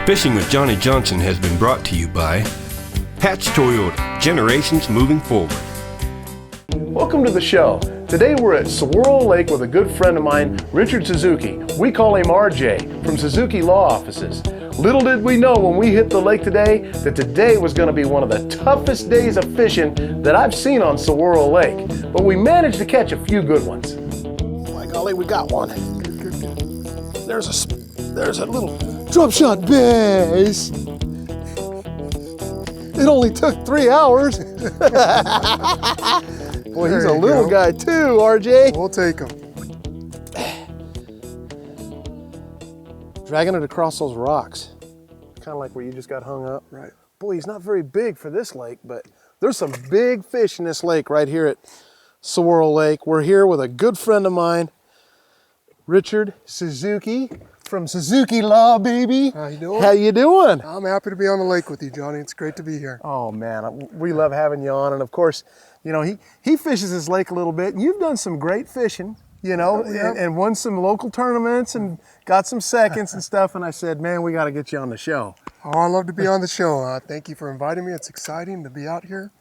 Fishing with Johnny Johnson has been brought to you by Hatch Toyota, generations moving forward. Welcome to the show. Today we're at Saguaro Lake with a good friend of mine, Richard Suzuki. We call him RJ from Suzuki Law Offices. Little did we know when we hit the lake today that today was going to be one of the toughest days of fishing that I've seen on Saguaro Lake. But we managed to catch a few good ones. My golly, we got one. There's a little drop shot bass. It only took 3 hours. Boy, he's a little guy too, RJ. We'll take him. Dragging it across those rocks. Kind of like where you just got hung up. Right. Boy, he's not very big for this lake, but there's some big fish in this lake right here at Saguaro Lake. We're here with a good friend of mine, Richard Suzuki from Suzuki Law, baby. How you doing? How you doing? I'm happy to be on the lake with you, Johnny. It's great to be here. Oh man, we love having you on. And of course, you know, he fishes this lake a little bit, and you've done some great fishing, you know, and won some local tournaments and got some seconds and stuff. And I said, man, we got to get you on the show. Oh, I love to be on the show. Thank you for inviting me. It's exciting to be out here.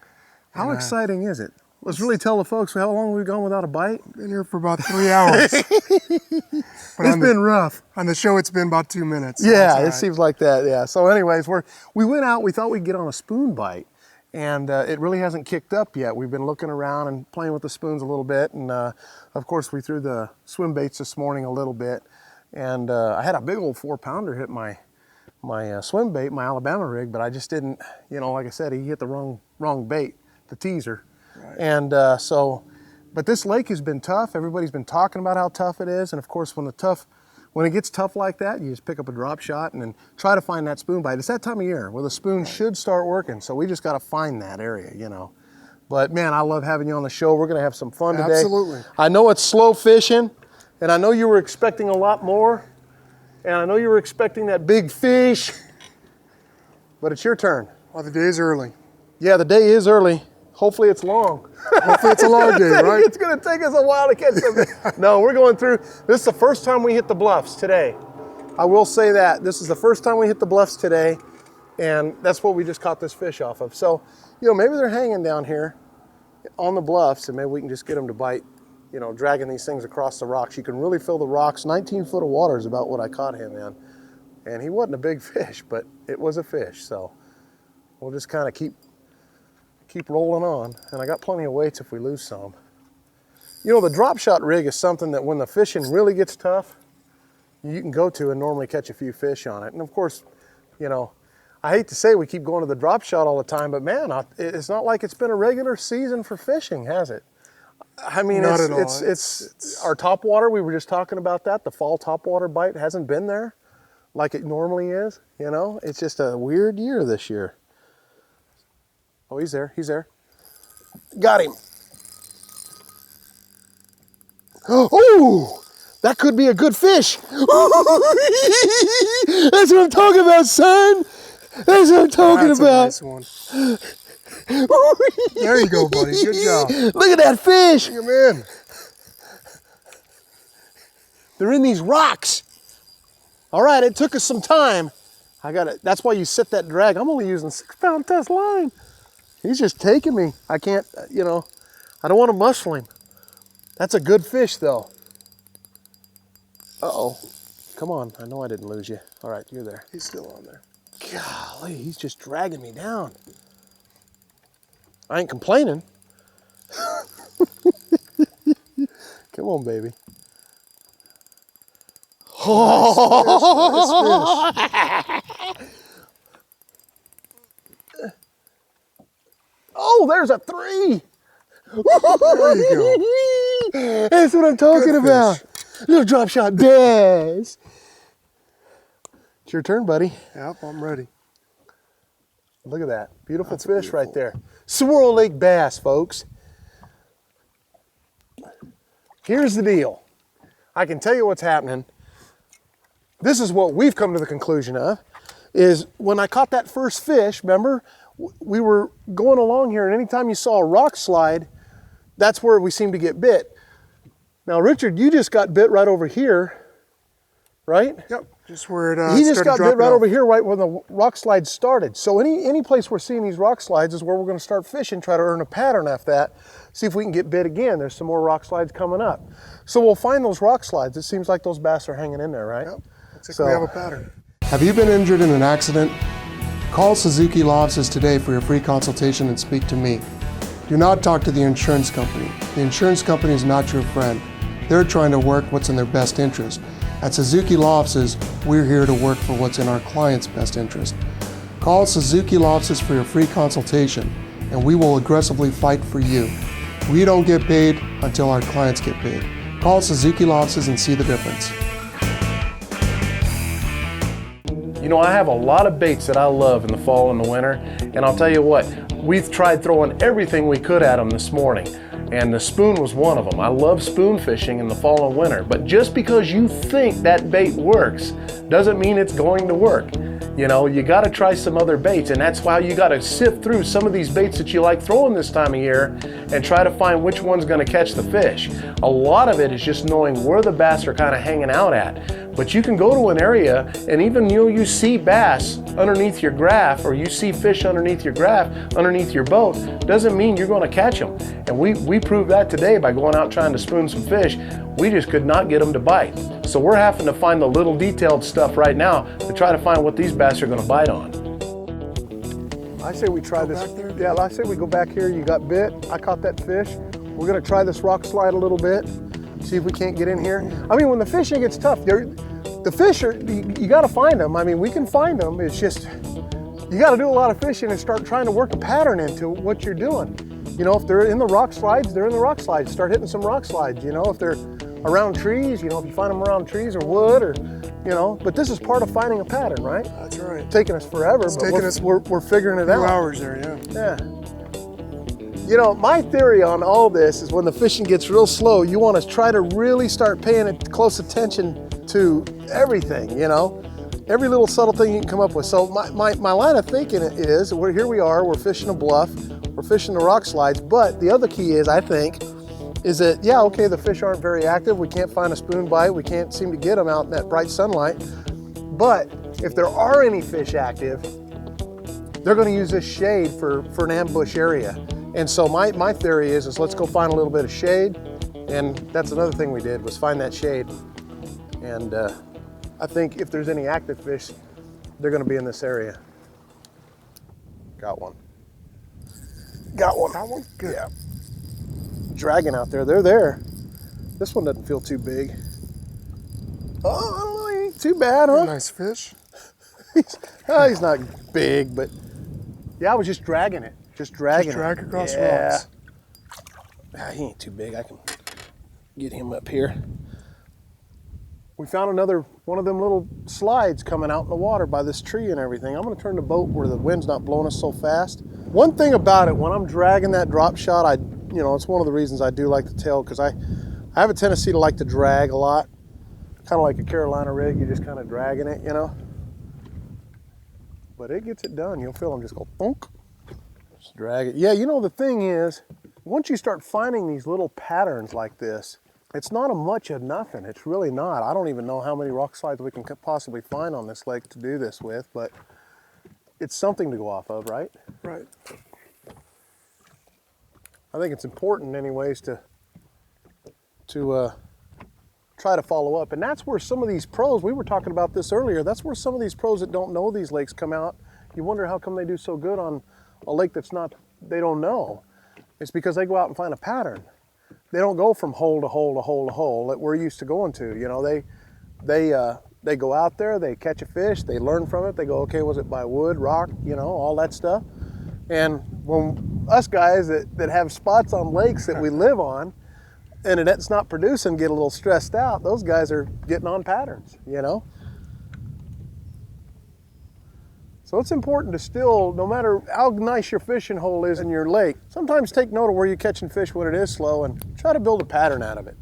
How exciting is it? Let's really tell the folks how long we've gone without a bite. Been here for about 3 hours. It's been rough. On the show, it's been about 2 minutes. So yeah, it right. Seems like that, yeah. So anyways, we went out, we thought we'd get on a spoon bite, and it really hasn't kicked up yet. We've been looking around and playing with the spoons a little bit, and of course we threw the swim baits this morning a little bit, and I had a big old 4-pounder hit my swim bait, my Alabama rig, but I just didn't, you know, like I said, he hit the wrong bait, the teaser. Right. And but this lake has been tough. Everybody's been talking about how tough it is. And of course, when it gets tough like that, you just pick up a drop shot and then try to find that spoon bite. It's that time of year where the spoon should start working. So we just got to find that area, you know. But man, I love having you on the show. We're going to have some fun today. Absolutely. I know it's slow fishing, and I know you were expecting a lot more, and I know you were expecting that big fish, but it's your turn. Well, the day's early. Yeah, the day is early. Hopefully it's long. Hopefully it's a long day, right? It's going to take us a while to catch something. No, we're going through. This is the first time we hit the bluffs today. I will say that. This is the first time we hit the bluffs today, and that's what we just caught this fish off of. So, you know, maybe they're hanging down here on the bluffs, and maybe we can just get them to bite, you know, dragging these things across the rocks. You can really feel the rocks. 19 foot of water is about what I caught him in. And he wasn't a big fish, but it was a fish. So we'll just kind of keep rolling on, and I got plenty of weights if we lose some. You know, the drop shot rig is something that when the fishing really gets tough, you can go to and normally catch a few fish on it. And of course, you know, I hate to say we keep going to the drop shot all the time, but man, it's not like it's been a regular season for fishing, has it? I mean, not at all. It's our topwater, we were just talking about that, the fall topwater bite hasn't been there like it normally is, you know? It's just a weird year this year. Oh, he's there, he's there. Got him. Oh, that could be a good fish. That's what I'm talking about, son. That's what I'm talking about. That's a nice one. There you go, buddy, good job. Look at that fish. Bring him in. They're in these rocks. All right, it took us some time. I got it. That's why you set that drag. I'm only using 6-pound test line. He's just taking me. I can't, you know, I don't want to muscle him. That's a good fish though. Uh-oh. Come on, I know I didn't lose you. All right, you're there. He's still on there. Golly, he's just dragging me down. I ain't complaining. Come on, baby. Oh, nice fish. Oh, there's a 3. There you go. That's what I'm talking about. Little drop shot bass. It's your turn, buddy. Yep, I'm ready. Look at that. Beautiful fish right there. Saguaro Lake bass, folks. Here's the deal. I can tell you what's happening. This is what we've come to the conclusion of, is when I caught that first fish, remember, we were going along here, and anytime you saw a rock slide, that's where we seem to get bit. Now, Richard, you just got bit right over here, right? Yep, just where it He just started got bit dropping right off. over here, right when the rock slide started. So any place we're seeing these rock slides is where we're going to start fishing, try to earn a pattern after that, see if we can get bit again. There's some more rock slides coming up. So we'll find those rock slides. It seems like those bass are hanging in there, right? Yep, looks like we have a pattern. Have you been injured in an accident? Call Suzuki Law Offices today for your free consultation and speak to me. Do not talk to the insurance company. The insurance company is not your friend. They're trying to work what's in their best interest. At Suzuki Law Offices, we're here to work for what's in our client's best interest. Call Suzuki Law Offices for your free consultation, and we will aggressively fight for you. We don't get paid until our clients get paid. Call Suzuki Law Offices and see the difference. You know, I have a lot of baits that I love in the fall and the winter, and I'll tell you what, we've tried throwing everything we could at them this morning, and the spoon was one of them. I love spoon fishing in the fall and winter, but just because you think that bait works doesn't mean it's going to work. You know, you got to try some other baits, and that's why you got to sift through some of these baits that you like throwing this time of year and try to find which one's going to catch the fish. A lot of it is just knowing where the bass are kind of hanging out at. But you can go to an area and even you see bass underneath your graph, or you see fish underneath your graph, underneath your boat, doesn't mean you're going to catch them. And we proved that today by going out trying to spoon some fish. We just could not get them to bite. So we're having to find the little detailed stuff right now to try to find what these bass are going to bite on. I say we try this. Yeah, I say we go back here. You got bit. I caught that fish. We're going to try this rock slide a little bit. See if we can't get in here. I mean, when the fishing gets tough, the fish are, you got to find them. I mean, we can find them. It's just, you got to do a lot of fishing and start trying to work a pattern into what you're doing. You know, if they're in the rock slides, they're in the rock slides. Start hitting some rock slides. You know, if they're around trees, you know, if you find them around trees or wood, or, you know, but this is part of finding a pattern, right? That's right. It's taking us forever, It's but taking us we're figuring it out. 2 hours there, yeah. Yeah. You know, my theory on all this is when the fishing gets real slow, you want to try to really start paying close attention to everything, you know? Every little subtle thing you can come up with. So my line of thinking is, here we are, we're fishing a bluff, we're fishing the rock slides, but the other key is, I think, is that, yeah, okay, the fish aren't very active, we can't find a spoon bite, we can't seem to get them out in that bright sunlight, but if there are any fish active, they're going to use this shade for an ambush area. And so my theory is let's go find a little bit of shade, and that's another thing we did, was find that shade. And I think if there's any active fish, they're going to be in this area. Got one. Got one. Got one? Good. Yeah. Dragging out there. They're there. This one doesn't feel too big. Oh, I don't know. He ain't too bad, huh? Nice fish. he's not big, but yeah, I was just dragging it. Just dragging drag it. across the Yeah. rocks. Ah, he ain't too big. I can get him up here. We found another one of them little slides coming out in the water by this tree and everything. I'm going to turn the boat where the wind's not blowing us so fast. One thing about it, when I'm dragging that drop shot, you know, it's one of the reasons I do like the tail, because I have a tendency to like to drag a lot. Kind of like a Carolina rig, you're just kind of dragging it, you know. But it gets it done. You'll feel them just go thunk. Just drag it. Yeah, you know, the thing is, once you start finding these little patterns like this, it's not a much of nothing. It's really not. I don't even know how many rock slides we can possibly find on this lake to do this with, but it's something to go off of, right? Right. I think it's important anyways to try to follow up. And that's where some of these pros, we were talking about this earlier, that's where some of these pros that don't know these lakes come out. You wonder how come they do so good on a lake that's not, they don't know. It's because they go out and find a pattern. They don't go from hole to hole to hole to hole that we're used to going to. You know, they go out there, they catch a fish, they learn from it, they go, okay, was it by wood, rock, you know, all that stuff. And when us guys that have spots on lakes that we live on, and it's not producing, get a little stressed out, those guys are getting on patterns, you know? So it's important to still, no matter how nice your fishing hole is in your lake, sometimes take note of where you're catching fish when it is slow and try to build a pattern out of it.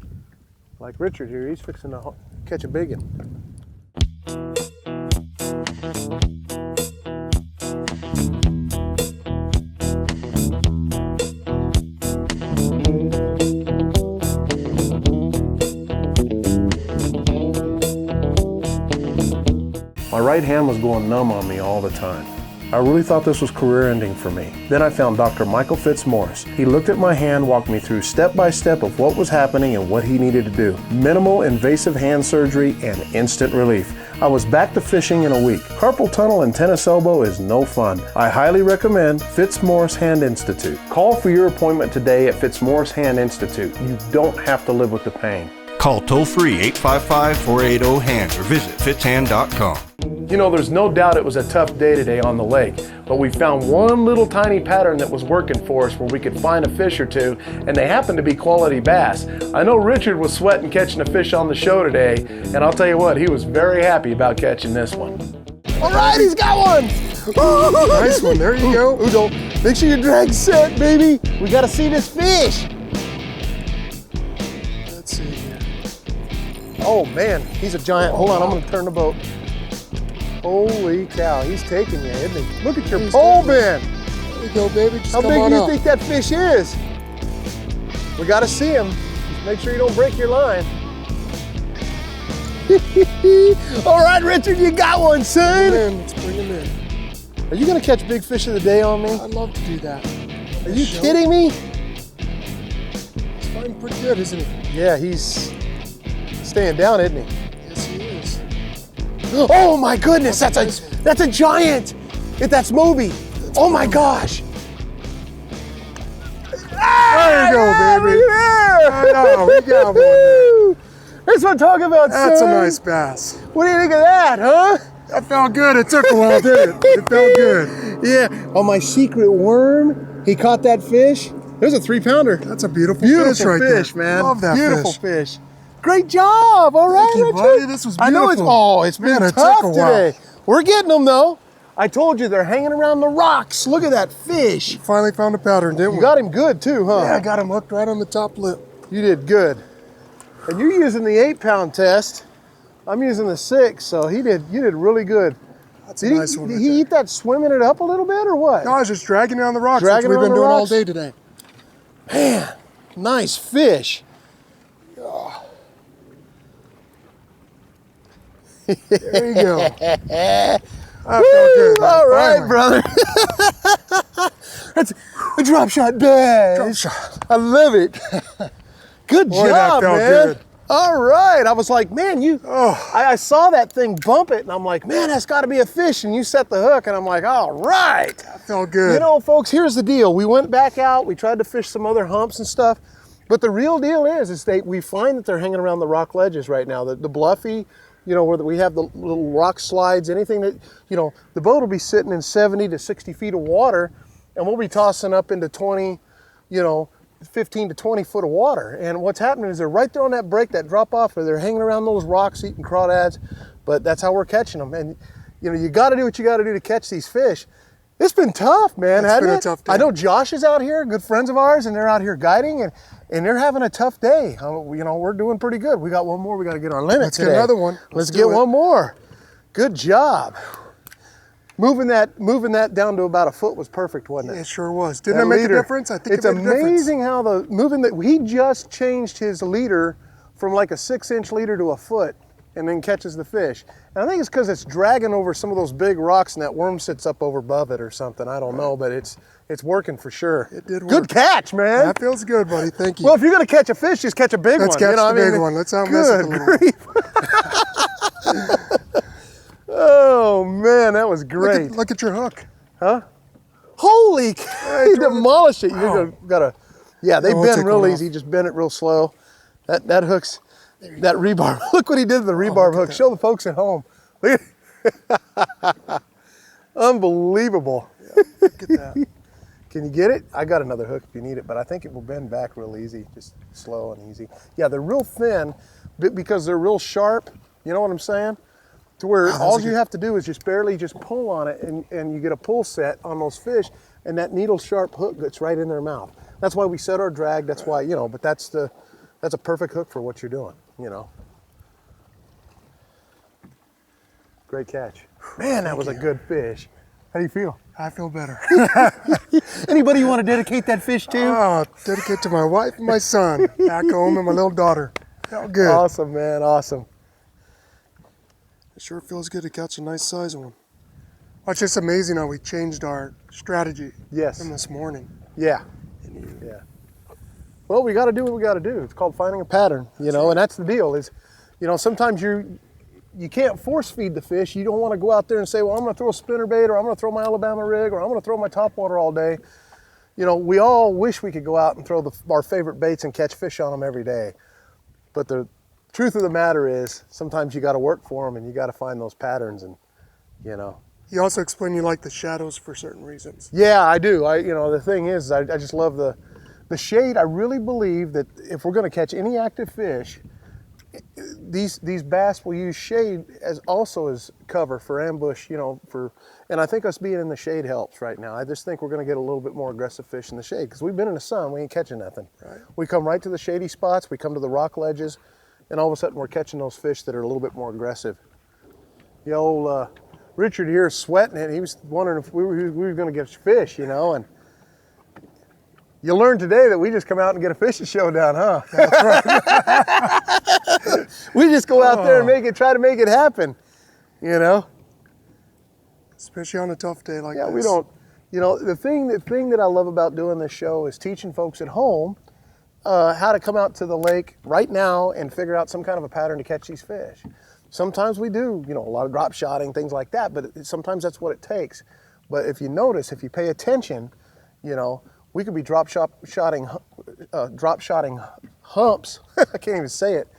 Like Richard here, he's fixing to catch a big one. right hand was going numb on me all the time. I really thought this was career ending for me. Then I found Dr. Michael Fitzmaurice. He looked at my hand, walked me through step by step of what was happening and what he needed to do. Minimal invasive hand surgery and instant relief. I was back to fishing in a week. Carpal tunnel and tennis elbow is no fun. I highly recommend Fitzmaurice Hand Institute. Call for your appointment today at Fitzmaurice Hand Institute. You don't have to live with the pain. Call toll-free 855-480-HAND or visit fitzhand.com. You know, there's no doubt it was a tough day today on the lake, but we found one little tiny pattern that was working for us where we could find a fish or two, and they happened to be quality bass. I know Richard was sweating catching a fish on the show today, and I'll tell you what, he was very happy about catching this one. All right, he's got one. Nice one, there you go. Udo, make sure your drag's set, baby. We gotta see this fish. Let's see here. Oh man, he's a giant. Hold on, I'm gonna turn the boat. Holy cow, he's taking you, isn't he? Look at your pole bend. There you go, baby. Just How come big on do you up. think that fish is? We gotta see him. Just make sure you don't break your line. All right, Richard, you got one, son. Let's bring him in. Are you gonna catch big fish of the day on me? I'd love to do that. Are you kidding me? He's fighting pretty good, isn't he? Yeah, he's staying down, isn't he? Yes, he is. Oh my goodness, that's a giant. That's Moby. Oh my gosh. There you go, baby. There. I know, we got one there. That's what I'm talking about, That's son. a nice bass. What do you think of that, huh? That felt good. It took a while, didn't it? It felt good. Yeah. On my secret worm, he caught that fish. There's a 3-pounder. That's a beautiful fish right fish, there. man. Love that Beautiful fish. fish. Great job. All right, Thank you, Richard. buddy. This was I know it's beautiful. been Man, it tough took a while. today. We're getting them though. I told you they're hanging around the rocks. Look at that fish. Finally found a pattern, didn't we? You got him good too, huh? Yeah, I got him hooked right on the top lip. You did good. And you're using the 8-pound test. I'm using the 6, so you did really good. That's Did a nice one. did right he there. eat that swimming it up a little bit or what? No, I was just dragging it on the rocks. Dragging That's what it we've on been the doing all rocks? day today. Man, nice fish. There you go. That felt Woo, good, man. all right, Finally. brother. That's a drop shot bass. Drop shot. I love it. Good Boy, that job, felt man. good. All right. I was like, man, Oh. I saw that thing bump it, and I'm like, man, that's got to be a fish. And you set the hook, and I'm like, all right. That felt good. You know, folks, here's the deal. We went back out. We tried to fish some other humps and stuff. But the real deal is we find that they're hanging around the rock ledges right now. The bluffy, you know, where we have the little rock slides, anything that, you know, the boat will be sitting in 70 to 60 feet of water, and we'll be tossing up into 20, you know, 15 to 20 foot of water. And what's happening is they're right there on that break, that drop off, where they're hanging around those rocks eating crawdads. But that's how we're catching them. And, you know, you got to do what you got to do to catch these fish. It's been tough, man, It's hasn't been a it? tough day. I know Josh is out here, good friends of ours, and they're out here guiding, and they're having a tough day. You know, we're doing pretty good. We got one more. We got to get our limit Let's today. get another one. Let's do get it. one more. Good job. Moving that down to about a foot was perfect, wasn't it? It sure was. Didn't That it make leader. a difference? I think It's it made a difference. amazing how he just changed his leader from like a 6-inch leader to a foot and then catches the fish. And I think it's because it's dragging over some of those big rocks and that worm sits up over above it or something. I don't know, but it's working for sure. It did work. Good catch, man. That feels good, buddy. Thank you. Well, if you're gonna catch a fish, just catch a big Let's one. catch you know the what I mean? big one. Let's not mess with the Good little grief. Oh man, that was great. Look at your hook. Huh? Holy cow, he demolished it. You gotta, yeah, they we'll bend take real one easy, just bend it real slow. That hook's, that rebar. Look what he did to the rebar hook. Show the folks at home. Look at unbelievable. Look at that. Can you get it? I got another hook if you need it, but I think it will bend back real easy, just slow and easy. Yeah, they're real thin because they're real sharp. You know what I'm saying? To where all you have to do is just barely just pull on it and you get a pull set on those fish and that needle sharp hook gets right in their mouth. That's why we set our drag. That's why, you know, but that's a perfect hook for what you're doing, you know. Great catch. Man, that was a good fish. How do you feel? I feel better. Anybody you want to dedicate that fish to? Oh, dedicate to my wife and my son back home and my little daughter. Felt good. Awesome, man, awesome. It sure feels good to catch a nice size one. Well, it's just amazing how we changed our strategy Yes. from this morning. Yeah. Yeah. Well, we got to do what we got to do. It's called finding a pattern, you know, and that's the deal is, you know, sometimes you can't force feed the fish. You don't want to go out there and say, well, I'm going to throw a spinnerbait, or I'm going to throw my Alabama rig, or I'm going to throw my topwater all day. You know, we all wish we could go out and throw our favorite baits and catch fish on them every day. But the truth of the matter is, sometimes you got to work for them and you got to find those patterns, and, you know. You also explained you like the shadows for certain reasons. Yeah, I do. You know, the thing is, I just love the shade. I really believe that if we're going to catch any active fish, these bass will use shade as cover for ambush, you know, and I think us being in the shade helps right now. I just think we're going to get a little bit more aggressive fish in the shade, because we've been in the sun, we ain't catching nothing. Right. We come right to the shady spots, we come to the rock ledges, and all of a sudden we're catching those fish that are a little bit more aggressive. The old Richard here is sweating it. He was wondering if we were going to get fish, you know, and you learned today that we just come out and get a fishing showdown, huh? That's right. We just go out there and try to make it happen, you know? Especially on a tough day like Yeah, this. we don't, you know, the thing that I love about doing this show is teaching folks at home how to come out to the lake right now and figure out some kind of a pattern to catch these fish. Sometimes we do, you know, a lot of drop shotting, things like that, but sometimes that's what it takes. But if you notice, if you pay attention, you know, we could be drop shotting humps, I can't even say it,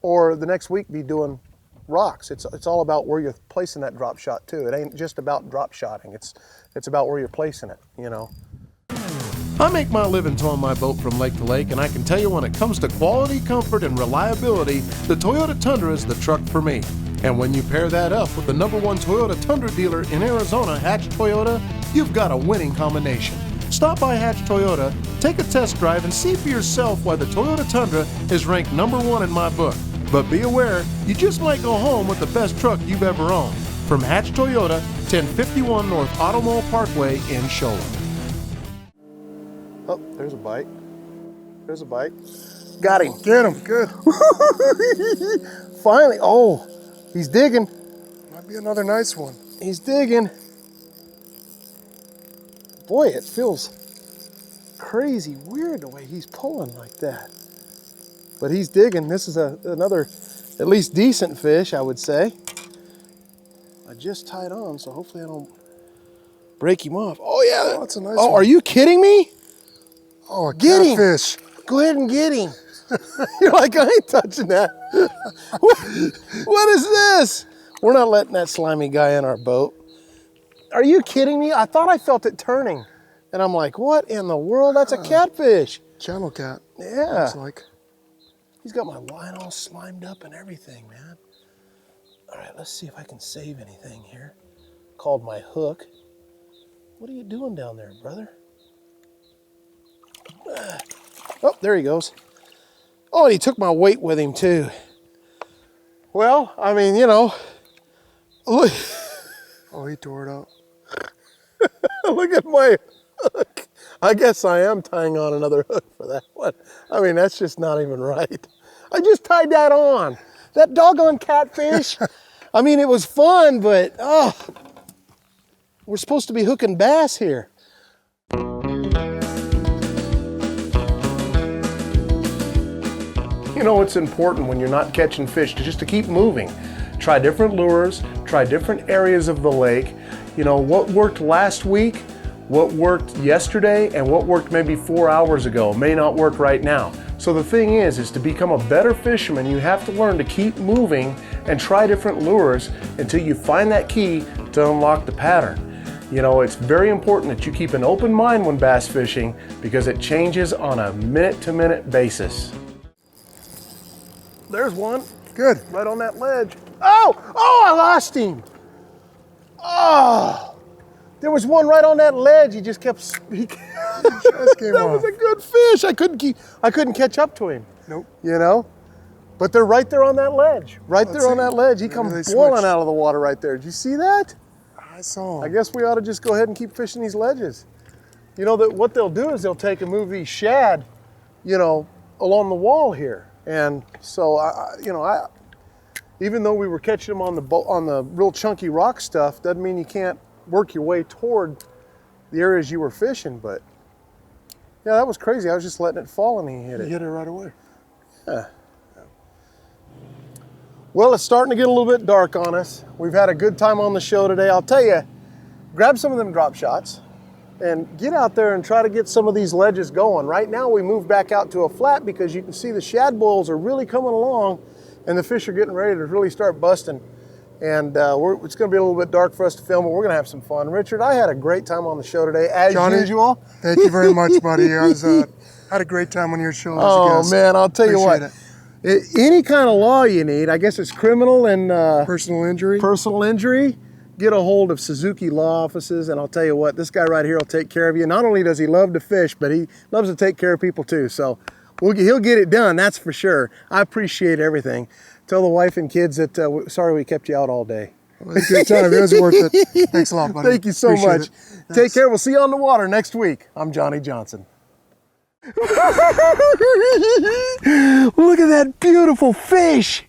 or the next week be doing rocks. It's all about where you're placing that drop shot too. It ain't just about drop shotting, it's about where you're placing it, you know. I make my living towing my boat from lake to lake, and I can tell you when it comes to quality, comfort, and reliability, the Toyota Tundra is the truck for me. And when you pair that up with the #1 Toyota Tundra dealer in Arizona, Hatch Toyota, you've got a winning combination. Stop by Hatch Toyota, take a test drive, and see for yourself why the Toyota Tundra is ranked #1 in my book. But be aware, you just might go home with the best truck you've ever owned. From Hatch Toyota, 1051 North Auto Mall Parkway in Shola. Oh, there's a bite. There's a bite. Got him. Get him, good. Finally, oh, he's digging. Might be another nice one. He's digging. Boy, it feels crazy weird the way he's pulling like that. But he's digging. This is another at least decent fish, I would say. I just tied on, so hopefully I don't break him off. Oh yeah, that's a nice Oh, one. are you kidding me? Oh, a Get him. catfish. Go ahead and get him. You're like, I ain't touching that. What is this? We're not letting that slimy guy in our boat. Are you kidding me? I thought I felt it turning. And I'm like, what in the world? That's a catfish. Channel cat. Yeah. Looks like. He's got my line all slimed up and everything, man. All right, let's see if I can save anything here. Called my hook. What are you doing down there, brother? Oh, there he goes. Oh, and he took my weight with him too. Well, I mean, you know, look, Oh, he tore it up. look at my hook. I guess I am tying on another hook for that one. I mean, that's just not even right. I just tied that on. That doggone catfish. I mean, it was fun, but oh, we're supposed to be hooking bass here. You know, it's important when you're not catching fish just to keep moving. Try different lures, try different areas of the lake. You know, what worked last week, what worked yesterday, and what worked maybe 4 hours ago may not work right now. So the thing is to become a better fisherman, you have to learn to keep moving and try different lures until you find that key to unlock the pattern. You know, it's very important that you keep an open mind when bass fishing because it changes on a minute-to-minute basis. There's one. Good. Right on that ledge. Oh, I lost him. Oh, there was one right on that ledge. He just kept, Just came that was off. a good fish. I couldn't catch up to him. Nope. You know, but they're right there on that ledge. Right there on that ledge. He Maybe comes they boiling switched. out of the water right there. Did you see that? I saw him. I guess we ought to just go ahead and keep fishing these ledges. You know, that what they'll do is they'll take and move these shad, you know, along the wall here. And so, even though we were catching them on the real chunky rock stuff, doesn't mean you can't work your way toward the areas you were fishing. But yeah, that was crazy. I was just letting it fall and he hit it. You hit it right away. Yeah. Well, it's starting to get a little bit dark on us. We've had a good time on the show today. I'll tell you, grab some of them drop shots and get out there and try to get some of these ledges going. Right now we moved back out to a flat because you can see the shad boils are really coming along and the fish are getting ready to really start busting. And it's going to be a little bit dark for us to film, but we're going to have some fun. Richard, I had a great time on the show today, as Johnny, usual. Thank you very much, buddy. I was, had a great time on your show as a guest. Man, I'll tell you what. Appreciate it. Any kind of law you need, I guess it's criminal and Personal injury. personal injury, get a hold of Suzuki Law Offices, and I'll tell you what, this guy right here will take care of you. Not only does he love to fish, but he loves to take care of people too. So he'll get it done, that's for sure. I appreciate everything. Tell the wife and kids that sorry we kept you out all day. Well, it was a good time. It was worth it. Thanks a lot, buddy. Thank you so Appreciate much. it. Take care. We'll see you on the water next week. I'm Johnny Johnson. Look at that beautiful fish.